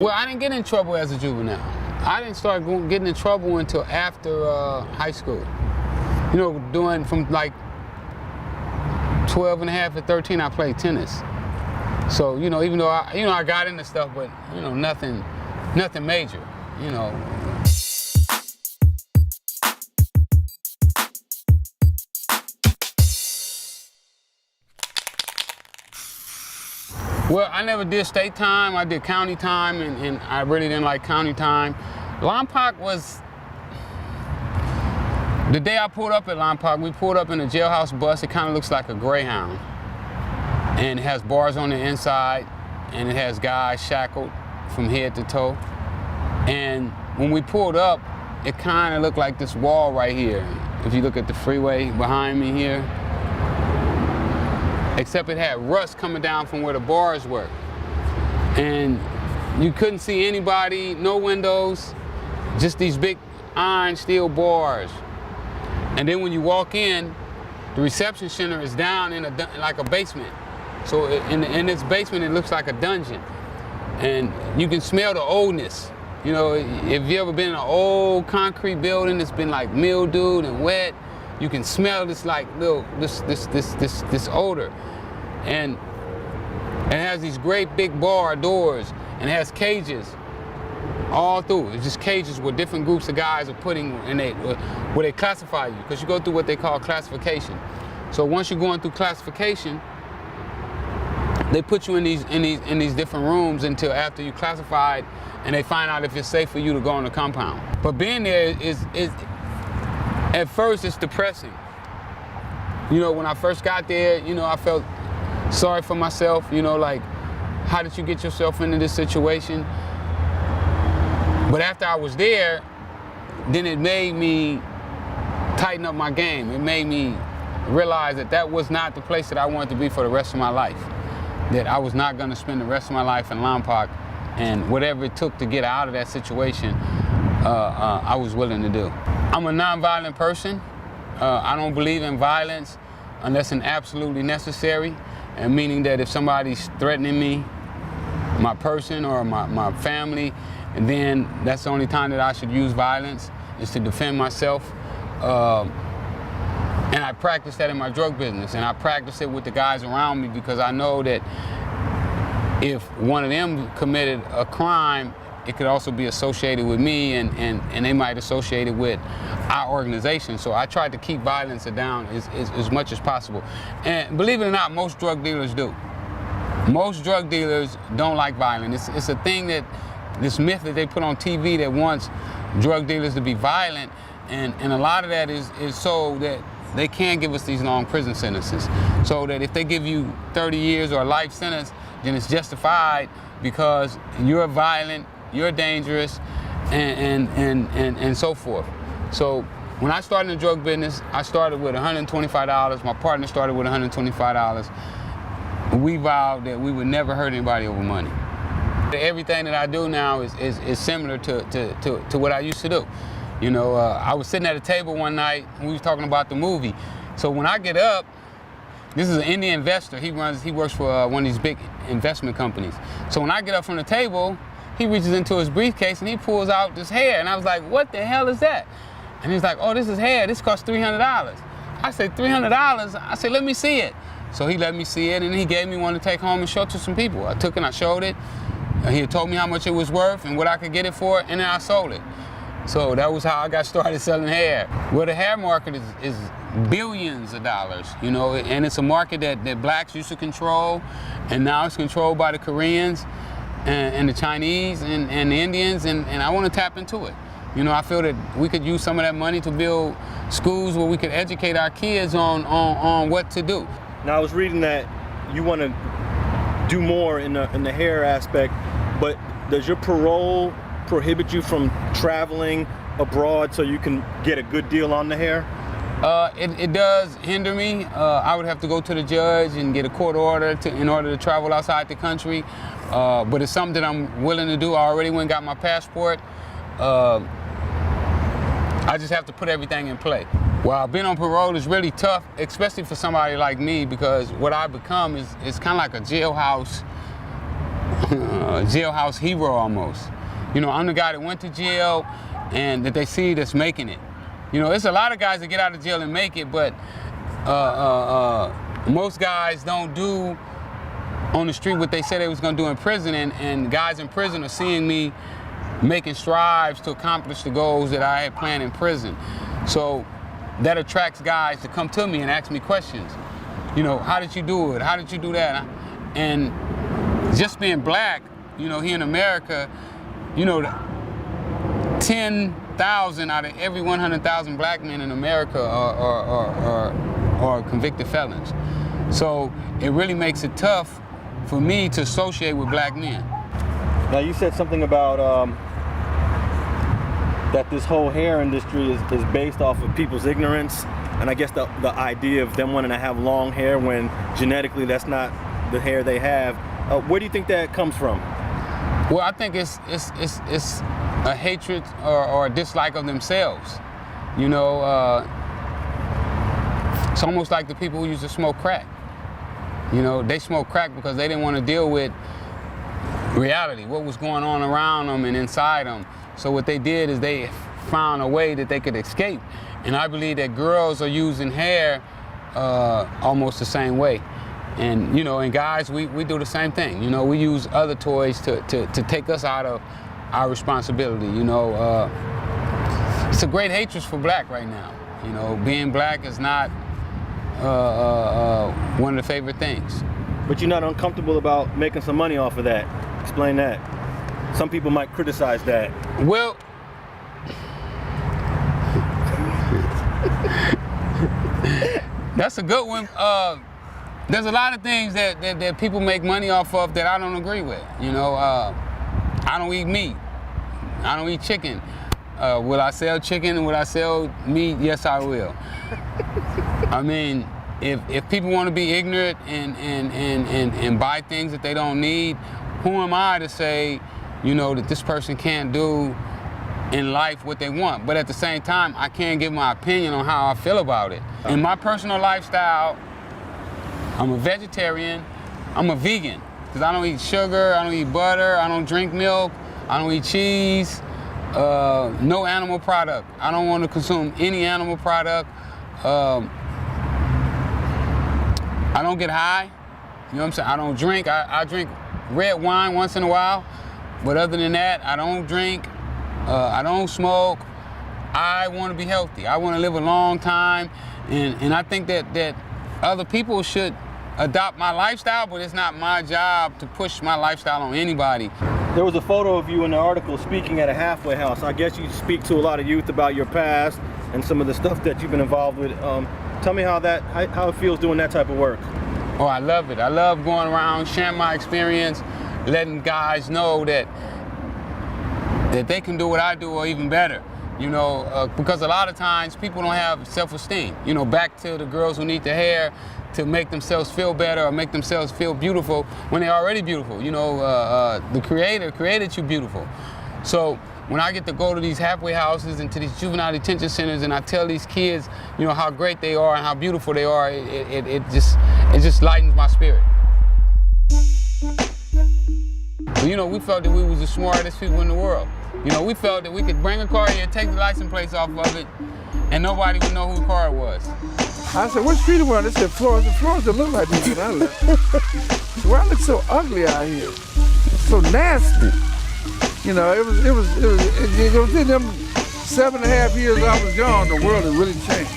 Well, I didn't get in trouble as a juvenile. I didn't start getting in trouble until after high school. You know, doing from like 12 and a half to 13, I played tennis. So, you know, even though I got into stuff, but, you know, nothing major, you know. Well, I never did state time. I did county time, and I really didn't like county time. Lompoc was, the day I pulled up at Lompoc, we pulled up in a jailhouse bus. It kind of looks like a Greyhound. And it has bars on the inside, and it has guys shackled from head to toe. And when we pulled up, it kind of looked like this wall right here. If you look at the freeway behind me here, except it had rust coming down from where the bars were. And you couldn't see anybody, no windows, just these big iron steel bars. And then when you walk in, the reception center is down in like a basement. So in this basement, it looks like a dungeon. And you can smell the oldness. You know, if you ever been in an old concrete building that's been like mildewed and wet, you can smell this like this odor. And it has these great big bar doors, and it has cages all through. It's just cages where different groups of guys are putting, and where they classify you, because you go through what they call classification. So once you're going through classification, they put you in these different rooms until after you classified, and they find out if it's safe for you to go on the compound. But being there is at first it's depressing. You know, when I first got there, you know, I felt sorry for myself. You know, like, how did you get yourself into this situation? But after I was there, then it made me tighten up my game. It made me realize that that was not the place that I wanted to be for the rest of my life. That I was not going to spend the rest of my life in Lompoc, and whatever it took to get out of that situation, I was willing to do. I'm a nonviolent person. I don't believe in violence unless it's absolutely necessary, and meaning that if somebody's threatening me, my person or my family, and then that's the only time that I should use violence, is to defend myself. And I practice that in my drug business, and I practice it with the guys around me, because I know that if one of them committed a crime, it could also be associated with me, and they might associate it with our organization. So I try to keep violence down as much as possible. And believe it or not, most drug dealers do. Most drug dealers don't like violence. It's a thing that, this myth that they put on TV that wants drug dealers to be violent, and a lot of that is so that they can't give us these long prison sentences. So that if they give you 30 years or a life sentence, then it's justified because you're violent, you're dangerous, and so forth. So when I started in the drug business, I started with $125. My partner started with $125. We vowed that we would never hurt anybody over money. Everything that I do now is similar to what I used to do. You know, I was sitting at a table one night and we was talking about the movie. So when I get up, this is an Indian investor. He works for one of these big investment companies. So when I get up from the table, he reaches into his briefcase and he pulls out this hair. And I was like, what the hell is that? And he's like, oh, this is hair. This costs $300. I said, $300? I said, let me see it. So he let me see it, and he gave me one to take home and show to some people. I took it and I showed it. He had told me how much it was worth and what I could get it for, and then I sold it. So that was how I got started selling hair. Well, the hair market is billions of dollars, you know, and it's a market that blacks used to control, and now it's controlled by the Koreans and the Chinese and the Indians, and I want to tap into it. You know, I feel that we could use some of that money to build schools where we could educate our kids on what to do. Now, I was reading that you want to do more in the hair aspect, but does your parole prohibit you from traveling abroad so you can get a good deal on the hair? It does hinder me. I would have to go to the judge and get a court order in order to travel outside the country. But it's something that I'm willing to do. I already went and got my passport. I just have to put everything in play. Well, being on parole is really tough, especially for somebody like me, because what I become is kind of like a jailhouse jailhouse hero almost. You know, I'm the guy that went to jail and that they see that's making it. You know, there's a lot of guys that get out of jail and make it, but most guys don't do on the street what they said they was gonna do in prison, and guys in prison are seeing me making strides to accomplish the goals that I had planned in prison. So that attracts guys to come to me and ask me questions. You know, how did you do it? How did you do that? And just being black, you know, here in America, you know, 10,000 out of every 100,000 black men in America are convicted felons. So it really makes it tough for me to associate with black men. Now you said something about that this whole hair industry is based off of people's ignorance, and I guess the idea of them wanting to have long hair when genetically that's not the hair they have. Where do you think that comes from? Well, I think it's a hatred or a dislike of themselves. You know, it's almost like the people who used to smoke crack. You know, they smoked crack because they didn't want to deal with reality, what was going on around them and inside them. So what they did is they found a way that they could escape. And I believe that girls are using hair almost the same way. And, you know, and guys, we do the same thing. You know, we use other toys to take us out of our responsibility. You know, it's a great hatred for black right now. You know, being black is not one of the favorite things. But you're not uncomfortable about making some money off of that. Explain that. Some people might criticize that. Well, that's a good one. There's a lot of things that people make money off of that I don't agree with. You know, I don't eat meat. I don't eat chicken. Will I sell chicken and will I sell meat? Yes, I will. I mean, if people want to be ignorant and buy things that they don't need, who am I to say, you know, that this person can't do in life what they want? But at the same time, I can't give my opinion on how I feel about it. In my personal lifestyle, I'm a vegetarian, I'm a vegan, because I don't eat sugar, I don't eat butter, I don't drink milk, I don't eat cheese, no animal product. I don't want to consume any animal product. I don't get high, you know what I'm saying? I don't drink, I drink red wine once in a while, but other than that, I don't drink, I don't smoke. I want to be healthy. I want to live a long time, and I think that other people should adopt my lifestyle, but it's not my job to push my lifestyle on anybody. There was a photo of you in the article speaking at a halfway house. I guess you speak to a lot of youth about your past and some of the stuff that you've been involved with. Tell me how it feels doing that type of work. Oh, I love it. I love going around, sharing my experience, letting guys know that they can do what I do or even better. You know, because a lot of times people don't have self-esteem. You know, back to the girls who need the hair to make themselves feel better or make themselves feel beautiful when they're already beautiful. You know, the Creator created you beautiful. So when I get to go to these halfway houses and to these juvenile detention centers and I tell these kids, you know, how great they are and how beautiful they are, it just lightens my spirit. You know, we felt that we was the smartest people in the world. You know, we felt that we could bring a car here, take the license plates off of it, and nobody would know whose car it was. I said, what street are we on? They said Florence. The Florence didn't look like this when I left. Why I look so ugly out here? So nasty. You know, it was within them 7.5 years I was gone, the world had really changed.